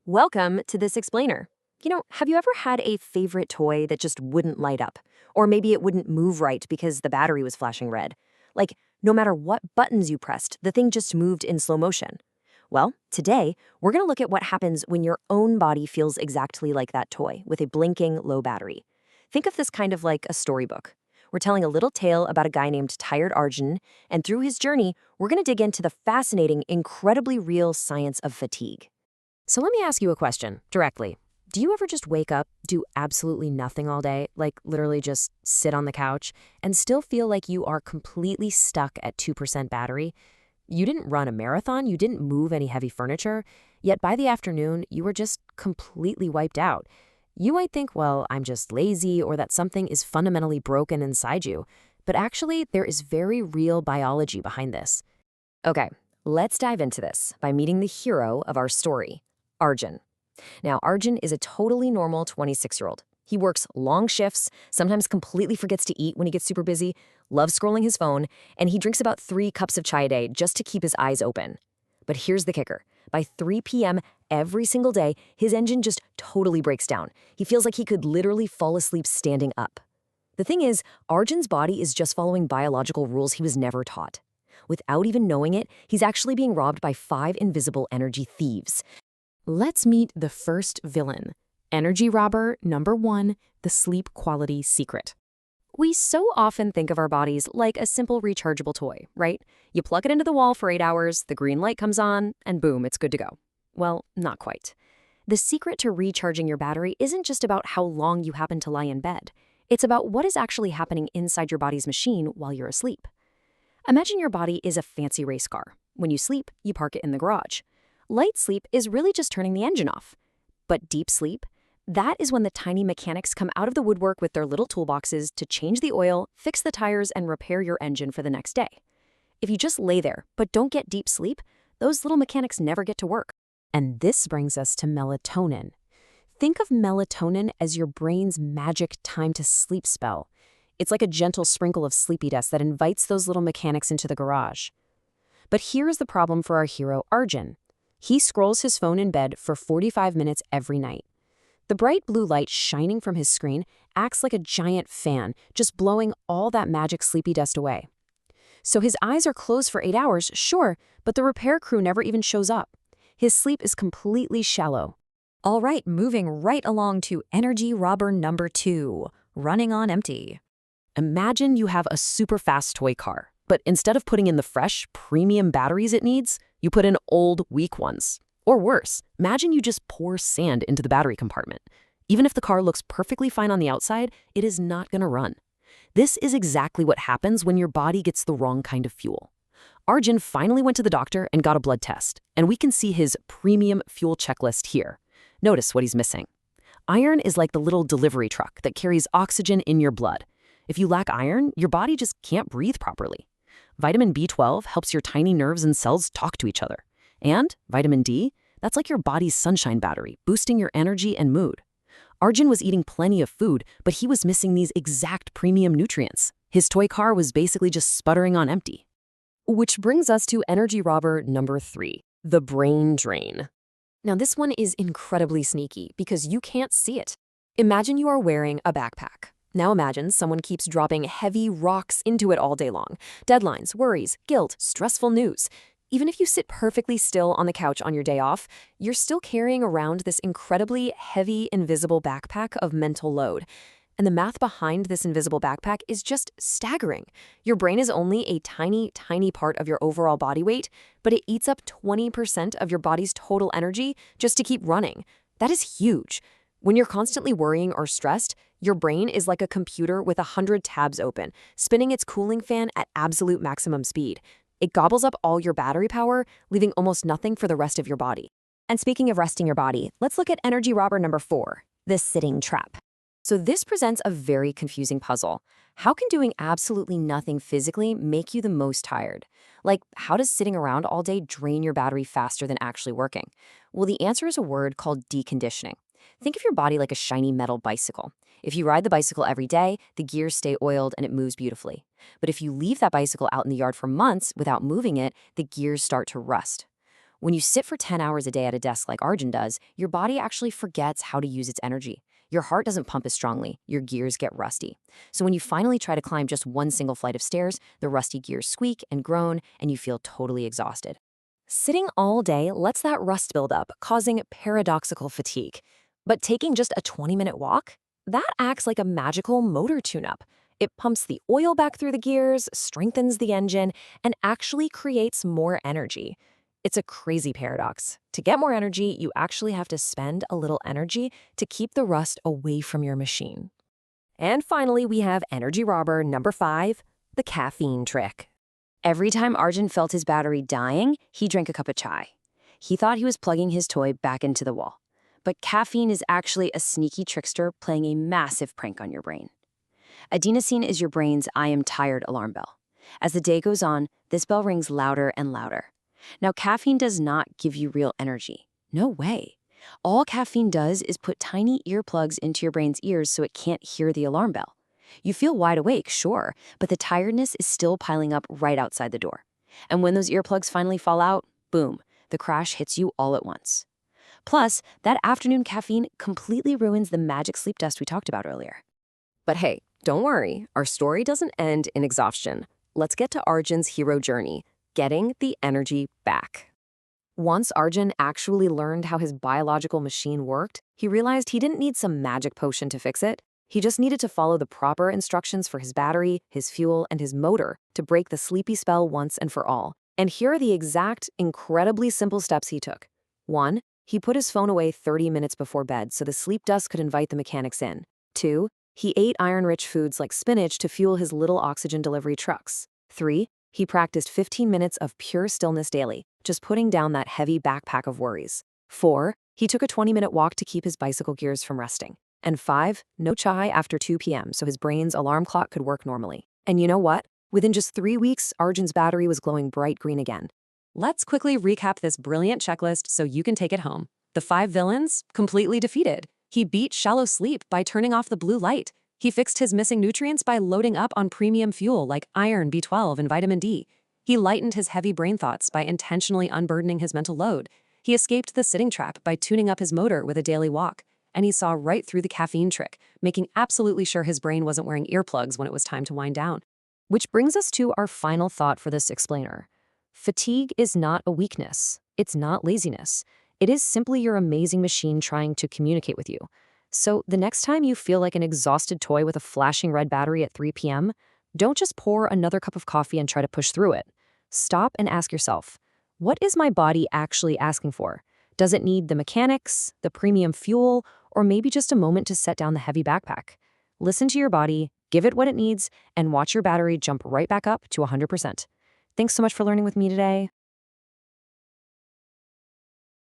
Welcome to this explainer. Have you ever had a favorite toy that just wouldn't light up? Or maybe it wouldn't move right because the battery was flashing red? Like, no matter what buttons you pressed, the thing just moved in slow motion. Well, today, we're going to look at what happens when your own body feels exactly like that toy with a blinking low battery. Think of this kind of like a storybook. We're telling a little tale about a guy named Tired Arjun, and through his journey, we're going to dig into the fascinating, incredibly real science of fatigue. So let me ask you a question directly. Do you ever just wake up, do absolutely nothing all day, like literally just sit on the couch, and still feel like you are completely stuck at 2% battery? You didn't run a marathon, you didn't move any heavy furniture, yet by the afternoon, you were just completely wiped out. You might think, well, I'm just lazy or that something is fundamentally broken inside you. But actually, there is very real biology behind this. Okay, let's dive into this by meeting the hero of our story, Arjun. Now, Arjun is a totally normal 26-year-old. He works long shifts, sometimes completely forgets to eat when he gets super busy, loves scrolling his phone, and he drinks about 3 cups of chai a day just to keep his eyes open. But here's the kicker. By 3 p.m. every single day, his engine just totally breaks down. He feels like he could literally fall asleep standing up. The thing is, Arjun's body is just following biological rules he was never taught. Without even knowing it, he's actually being robbed by 5 invisible energy thieves. Let's meet the first villain. Energy robber number 1, the sleep quality secret. We so often think of our bodies like a simple rechargeable toy, right? You plug it into the wall for 8 hours, the green light comes on, and boom, it's good to go. Well, not quite. The secret to recharging your battery isn't just about how long you happen to lie in bed. It's about what is actually happening inside your body's machine while you're asleep. Imagine your body is a fancy race car. When you sleep, you park it in the garage. Light sleep is really just turning the engine off. But deep sleep, that is when the tiny mechanics come out of the woodwork with their little toolboxes to change the oil, fix the tires, and repair your engine for the next day. If you just lay there but don't get deep sleep, those little mechanics never get to work. And this brings us to melatonin. Think of melatonin as your brain's magic time to sleep spell. It's like a gentle sprinkle of sleepy dust that invites those little mechanics into the garage. But here is the problem for our hero, Arjun. He scrolls his phone in bed for 45 minutes every night. The bright blue light shining from his screen acts like a giant fan, just blowing all that magic sleepy dust away. So his eyes are closed for 8 hours, sure, but the repair crew never even shows up. His sleep is completely shallow. All right, moving right along to energy robber number 2, running on empty. Imagine you have a super fast toy car, but instead of putting in the fresh, premium batteries it needs, you put in old, weak ones. Or worse, imagine you just pour sand into the battery compartment. Even if the car looks perfectly fine on the outside, it is not going to run. This is exactly what happens when your body gets the wrong kind of fuel. Arjun finally went to the doctor and got a blood test, and we can see his premium fuel checklist here. Notice what he's missing. Iron is like the little delivery truck that carries oxygen in your blood. If you lack iron, your body just can't breathe properly. Vitamin B12 helps your tiny nerves and cells talk to each other. And vitamin D, that's like your body's sunshine battery, boosting your energy and mood. Arjun was eating plenty of food, but he was missing these exact premium nutrients. His toy car was basically just sputtering on empty. Which brings us to energy robber number 3, the brain drain. Now this one is incredibly sneaky because you can't see it. Imagine you are wearing a backpack. Now imagine someone keeps dropping heavy rocks into it all day long. Deadlines, worries, guilt, stressful news. Even if you sit perfectly still on the couch on your day off, you're still carrying around this incredibly heavy, invisible backpack of mental load. And the math behind this invisible backpack is just staggering. Your brain is only a tiny, tiny part of your overall body weight, but it eats up 20% of your body's total energy just to keep running. That is huge. When you're constantly worrying or stressed, your brain is like a computer with 100 tabs open, spinning its cooling fan at absolute maximum speed. It gobbles up all your battery power, leaving almost nothing for the rest of your body. And speaking of resting your body, let's look at energy robber number 4, the sitting trap. So this presents a very confusing puzzle. How can doing absolutely nothing physically make you the most tired? Like, how does sitting around all day drain your battery faster than actually working? Well, the answer is a word called deconditioning. Think of your body like a shiny metal bicycle. If you ride the bicycle every day, the gears stay oiled and it moves beautifully. But if you leave that bicycle out in the yard for months without moving it, the gears start to rust. When you sit for 10 hours a day at a desk like Arjun does, your body actually forgets how to use its energy. Your heart doesn't pump as strongly, your gears get rusty. So when you finally try to climb just one single flight of stairs, the rusty gears squeak and groan, and you feel totally exhausted. Sitting all day lets that rust build up, causing paradoxical fatigue. But taking just a 20-minute walk? That acts like a magical motor tune-up. It pumps the oil back through the gears, strengthens the engine, and actually creates more energy. It's a crazy paradox. To get more energy, you actually have to spend a little energy to keep the rust away from your machine. And finally, we have energy robber number 5, the caffeine trick. Every time Arjun felt his battery dying, he drank a cup of chai. He thought he was plugging his toy back into the wall. But caffeine is actually a sneaky trickster playing a massive prank on your brain. Adenosine is your brain's "I am tired" alarm bell. As the day goes on, this bell rings louder and louder. Now, caffeine does not give you real energy. No way. All caffeine does is put tiny earplugs into your brain's ears so it can't hear the alarm bell. You feel wide awake, sure, but the tiredness is still piling up right outside the door. And when those earplugs finally fall out, boom, the crash hits you all at once. Plus, that afternoon caffeine completely ruins the magic sleep dust we talked about earlier. But hey, don't worry, our story doesn't end in exhaustion. Let's get to Arjun's hero journey, getting the energy back. Once Arjun actually learned how his biological machine worked, he realized he didn't need some magic potion to fix it. He just needed to follow the proper instructions for his battery, his fuel, and his motor to break the sleepy spell once and for all. And here are the exact, incredibly simple steps he took. 1. He put his phone away 30 minutes before bed so the sleep dust could invite the mechanics in. 2. He ate iron-rich foods like spinach to fuel his little oxygen delivery trucks. 3. He practiced 15 minutes of pure stillness daily, just putting down that heavy backpack of worries. 4. He took a 20-minute walk to keep his bicycle gears from rusting. And 5. No chai after 2 p.m. so his brain's alarm clock could work normally. And you know what? Within just 3 weeks, Arjun's battery was glowing bright green again. Let's quickly recap this brilliant checklist so you can take it home. The 5 villains? Completely defeated. He beat shallow sleep by turning off the blue light. He fixed his missing nutrients by loading up on premium fuel like iron, B12, and vitamin D. He lightened his heavy brain thoughts by intentionally unburdening his mental load. He escaped the sitting trap by tuning up his motor with a daily walk. And he saw right through the caffeine trick, making absolutely sure his brain wasn't wearing earplugs when it was time to wind down. Which brings us to our final thought for this explainer. Fatigue is not a weakness. It's not laziness. It is simply your amazing machine trying to communicate with you. So the next time you feel like an exhausted toy with a flashing red battery at 3 p.m., don't just pour another cup of coffee and try to push through it. Stop and ask yourself, what is my body actually asking for? Does it need the mechanics, the premium fuel, or maybe just a moment to set down the heavy backpack? Listen to your body, give it what it needs, and watch your battery jump right back up to 100%. Thanks so much for learning with me today.